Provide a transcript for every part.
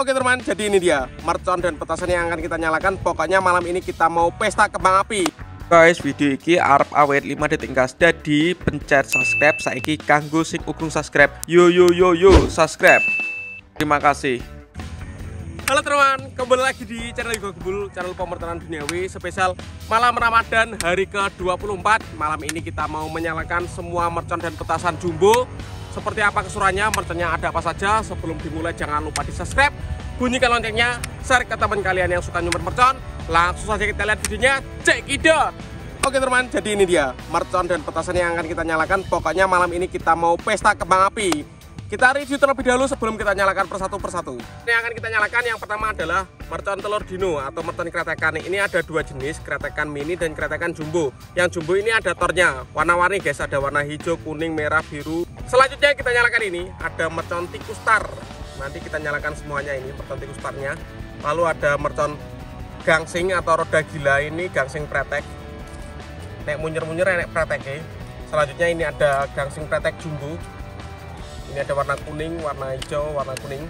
Oke teman, jadi ini dia mercon dan petasan yang akan kita nyalakan. Pokoknya malam ini kita mau pesta kembang api. Guys, video ini arep awet 5 detik gas. Jadi pencet subscribe saiki kanggo sing ugung subscribe. Yo subscribe. Terima kasih. Halo teman, kembali lagi di channel Igo Gebul, channel pemertanan duniawi spesial malam Ramadan hari ke-24. Malam ini kita mau menyalakan semua mercon dan petasan jumbo. Seperti apa keseruannya, merconnya ada apa saja. Sebelum dimulai jangan lupa di subscribe, bunyikan loncengnya, share ke teman kalian yang suka nyumet mercon. Langsung saja kita lihat videonya, cekidot. Oke teman, jadi ini dia mercon dan petasan yang akan kita nyalakan. Pokoknya malam ini kita mau pesta kembang api. Kita review terlebih dahulu sebelum kita nyalakan persatu. Ini yang akan kita nyalakan yang pertama adalah mercon telur dino atau mercon kretekan. Ini ada dua jenis, kretekan mini dan kretekan jumbo. Yang jumbo ini ada tornya, warna-warni guys, ada warna hijau, kuning, merah, biru. Selanjutnya kita nyalakan ini ada mercon tikus star. Nanti kita nyalakan semuanya ini mercon tikus starnya. Lalu ada mercon gangsing atau roda gila, ini gangsing pretek. Nek munyer-munyer nek pretek. Selanjutnya ini ada gangsing pretek jumbo. Ini ada warna kuning, warna hijau, warna kuning.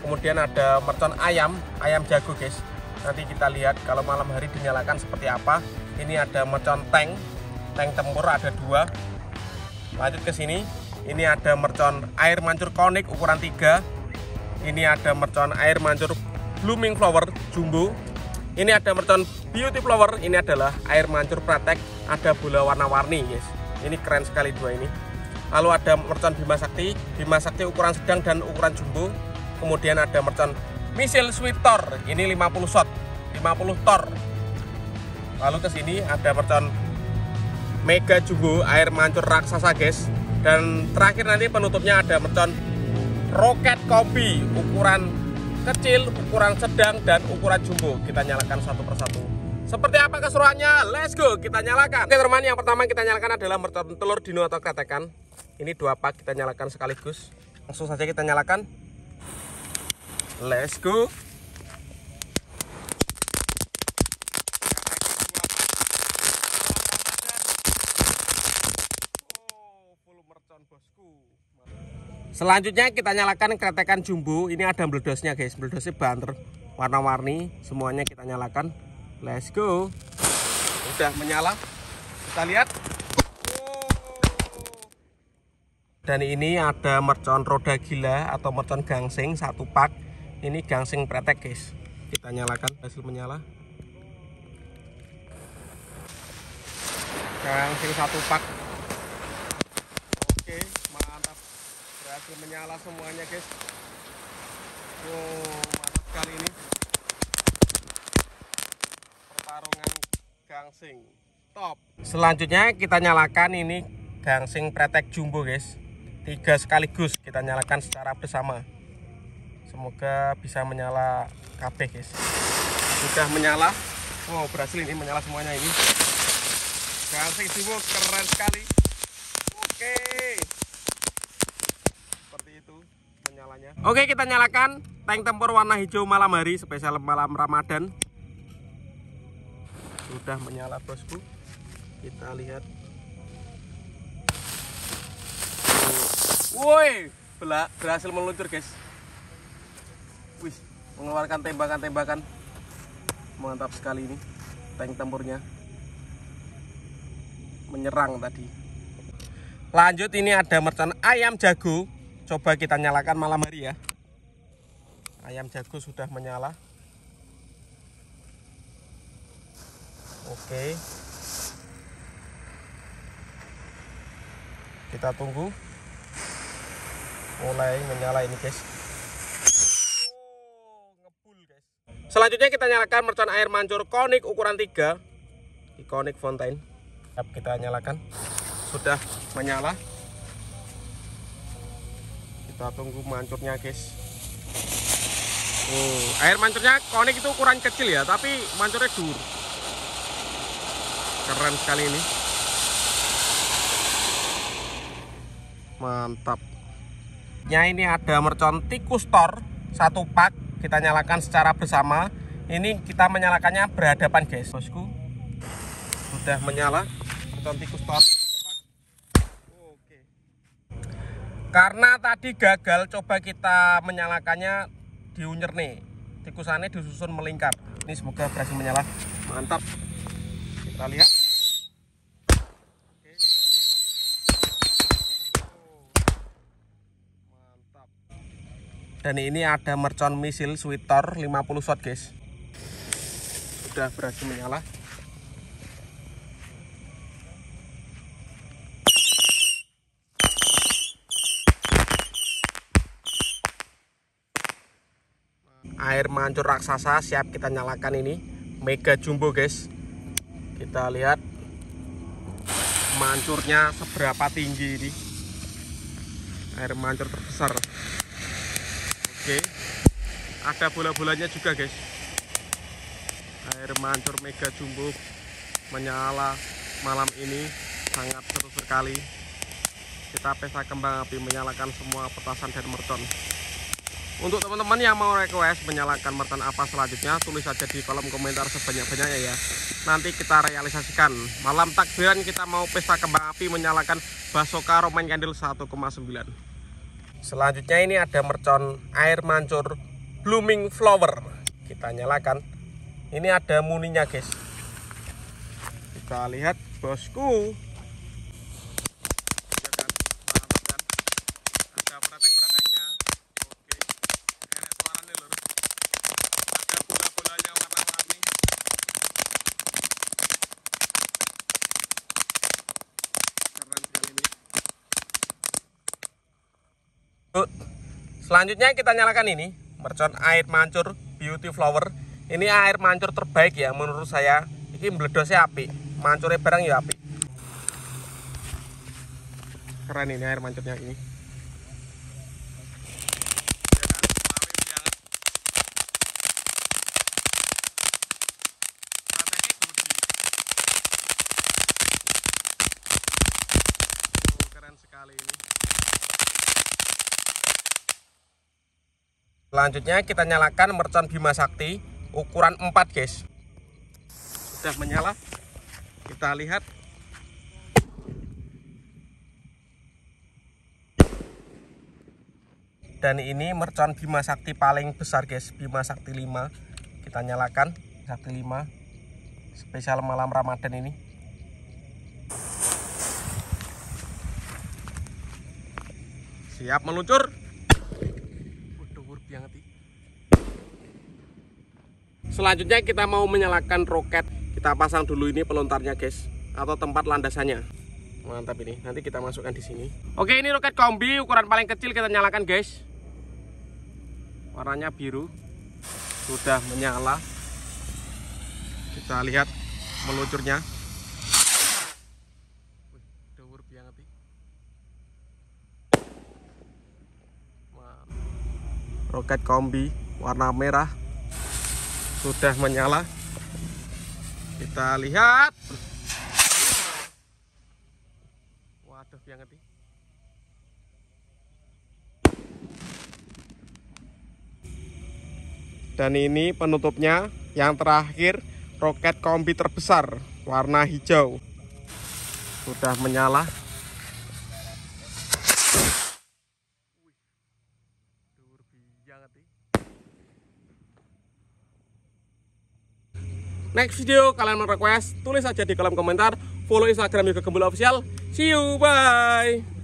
Kemudian ada mercon ayam jago guys. Nanti kita lihat kalau malam hari dinyalakan seperti apa. Ini ada mercon tank tempur ada dua. Lanjut ke sini. Ini ada mercon air mancur konik ukuran 3. Ini ada mercon air mancur blooming flower jumbo. Ini ada mercon beauty flower. Ini adalah air mancur pratek. Ada bola warna-warni guys. Ini keren sekali dua ini. Lalu ada mercon Bima Sakti ukuran sedang dan ukuran jumbo. Kemudian ada mercon misil sweet tor, ini 50 shot, 50 tor. Lalu ke sini ada mercon mega jumbo air mancur raksasa guys. Dan terakhir nanti penutupnya ada mercon roket kopi ukuran kecil, ukuran sedang dan ukuran jumbo. Kita nyalakan satu persatu. Seperti apa keseruannya? Let's go, kita nyalakan. Oke teman, yang pertama kita nyalakan adalah mercon telur dino atau kretekan. Ini 2 pak kita nyalakan sekaligus. Langsung saja kita nyalakan. Let's go. Full mercon bosku. Selanjutnya kita nyalakan kretekan jumbo. Ini ada meledosnya guys. Meledosnya banter warna-warni. Semuanya kita nyalakan. Let's go. Udah menyala. Kita lihat. Dan ini ada mercon roda gila atau mercon gangsing 1 pak. Ini gangsing pretek guys. Kita nyalakan, hasil menyala. Gangsing 1 pak. Oke, mantap. Berhasil menyala semuanya guys. Wow, mantap sekali ini. Pertarungan gangsing. Top. Selanjutnya kita nyalakan ini gangsing pretek jumbo guys. 3 sekaligus kita nyalakan secara bersama. Semoga bisa menyala kabeh guys. Sudah menyala. Wow, berhasil ini menyala semuanya ini. Gangsing jumbo keren sekali. Oke. Seperti itu menyalanya. Oke, kita nyalakan tank tempur warna hijau malam hari spesial malam Ramadan. Sudah menyala bosku. Kita lihat. Woi, berhasil meluncur guys. Wih, mengeluarkan tembakan-tembakan. Mantap sekali ini tank tempurnya. Menyerang tadi. Lanjut ini ada mercon ayam jago. Coba kita nyalakan malam hari ya. Ayam jago sudah menyala. Oke. Kita tunggu. Mulai menyala ini guys. Ngebul guys. Selanjutnya kita nyalakan mercon air mancur konik ukuran 3. Iconic Fountain. Kita nyalakan. Sudah menyala. Kita tunggu mancurnya guys. Air mancurnya konik itu ukuran kecil ya, tapi mancurnya dur. Keren sekali ini. Mantap. Ini ada mercon tikus tor 1 pak. Kita nyalakan secara bersama. Ini kita menyalakannya berhadapan guys bosku. Sudah menyala mercon tikus tor 1 pak. Oke. Karena tadi gagal, coba kita menyalakannya diunyer nih, tikusannya disusun melingkar. Ini semoga berhasil menyala. Mantap, kita lihat. Oke. Mantap. Dan ini ada mercon misil Sweetor 50 shot guys, sudah berhasil menyala. Air mancur raksasa siap kita nyalakan. Ini mega jumbo guys, kita lihat mancurnya seberapa tinggi ini, air mancur terbesar. Oke, ada bola-bolanya juga guys. Air mancur mega jumbo menyala malam ini sangat seru sekali. Kita pesta kembang api menyalakan semua petasan dan mercon. Untuk teman-teman yang mau request menyalakan mercon apa selanjutnya, tulis saja di kolom komentar sebanyak-banyaknya ya. Nanti kita realisasikan. Malam takbiran kita mau pesta kembang api menyalakan Basoka Roman Candle 1,9. Selanjutnya ini ada mercon air mancur Blooming Flower. Kita nyalakan. Ini ada muninya guys. Kita lihat bosku. Selanjutnya kita nyalakan ini mercon air mancur Beauty Flower. Ini air mancur terbaik ya menurut saya. Ini meledosnya api, mancurnya barang ya api. Keren ini air mancurnya ini. Keren sekali ini. Selanjutnya kita nyalakan mercon Bima Sakti ukuran 4 guys. Sudah menyala. Kita lihat. Dan ini mercon Bima Sakti paling besar guys, Bima Sakti 5. Kita nyalakan Sakti 5. Spesial malam Ramadan ini. Siap meluncur. Selanjutnya kita mau menyalakan roket. Kita pasang dulu ini pelontarnya guys, atau tempat landasannya. Mantap ini. Nanti kita masukkan di sini. Oke, ini roket kombi ukuran paling kecil kita nyalakan guys. Warnanya biru. Sudah menyala. Kita lihat meluncurnya. Roket kombi warna merah sudah menyala. Kita lihat. Waduh, yang ngerti. Dan ini penutupnya yang terakhir, roket kombi terbesar warna hijau sudah menyala. Next video kalian mau request, tulis aja di kolom komentar. Follow Instagram Yoga Gembul Official. See you, bye.